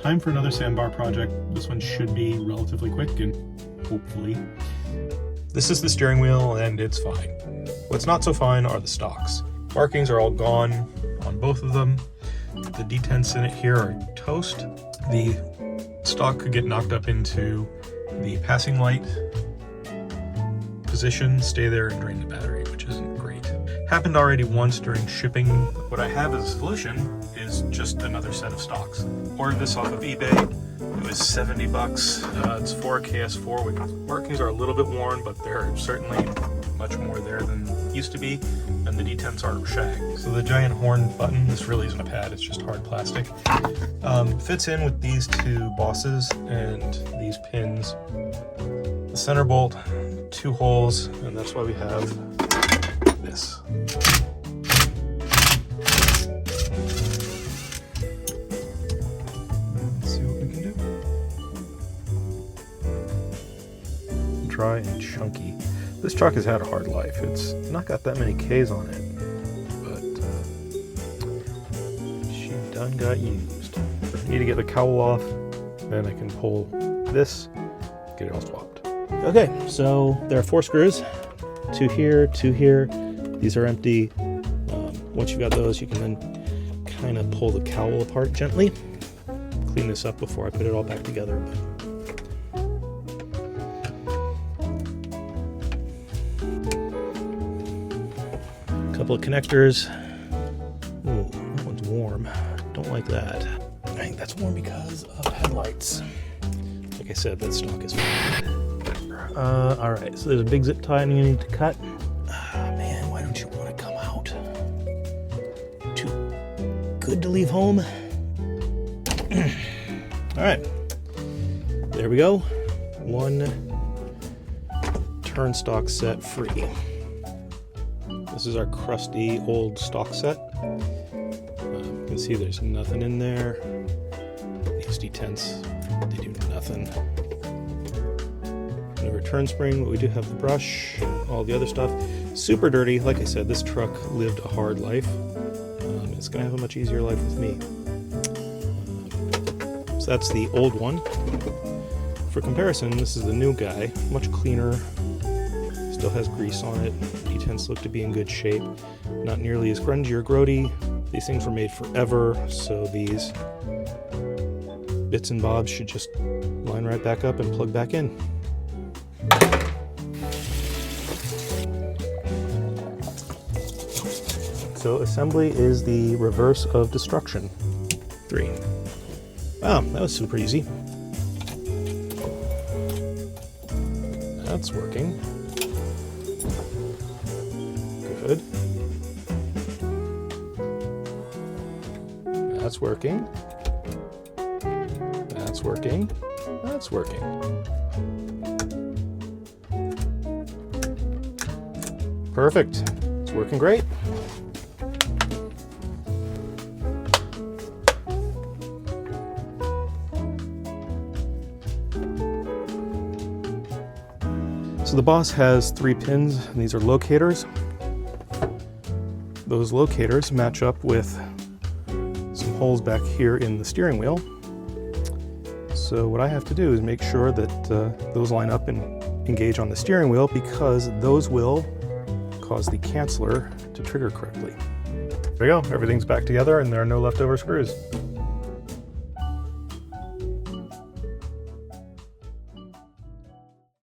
time for another sandbar project. This one should be relatively quick and hopefully. This is the steering wheel and it's fine. What's not so fine are the stalks. Markings are all gone on both of them. The detents in it here are toast. The stalk could get knocked up into the passing light position, stay there and drain the battery, which isn't great. Happened already once during shipping. What I have as a solution is just another set of stalks. Ordered this off of eBay. It was 70 bucks. It's for a KS4. Markings are a little bit worn, but they're certainly much more there than used to be, and the detents are shag. So the giant horn button, this really isn't a pad, it's just hard plastic. Fits in with these two bosses and these pins. The center bolt, 2 holes, and that's why we have this. Let's see what we can do. Dry and chunky. This truck has had a hard life. It's not got that many Ks on it, but she done got used. I need to get the cowl off, then I can pull this, get it all swapped. Okay, so there are 4 screws, 2 here, 2 here. These are empty. Once you've got those, you can then kind of pull the cowl apart gently. Clean this up before I put it all back together. Couple of connectors. Ooh, that one's warm. Don't like that. I think that's warm because of headlights. Like I said, that stock is fine. Alright, so there's a big zip tie you need to cut. Man, why don't you want to come out? Too good to leave home. Alright, there we go. 1 turn stock set free. This is our crusty old stock set. You can see there's nothing in there. These detents, they do nothing. No return spring, but we do have the brush, all the other stuff. Super dirty. Like I said, this truck lived a hard life. It's gonna have a much easier life with me. So that's the old one. For comparison, this is the new guy, much cleaner. Still has grease on it. Detents look to be in good shape. Not nearly as grungy or grody. These things were made forever, so these bits and bobs should just line right back up and plug back in. So assembly is the reverse of destruction. 3. Wow, that was super easy. That's working. Good. That's working. That's working. That's working. Perfect. It's working great. So the boss has 3 pins, and these are locators. Those locators match up with some holes back here in the steering wheel. So what I have to do is make sure that those line up and engage on the steering wheel, because those will cause the canceller to trigger correctly. There we go, everything's back together and there are no leftover screws.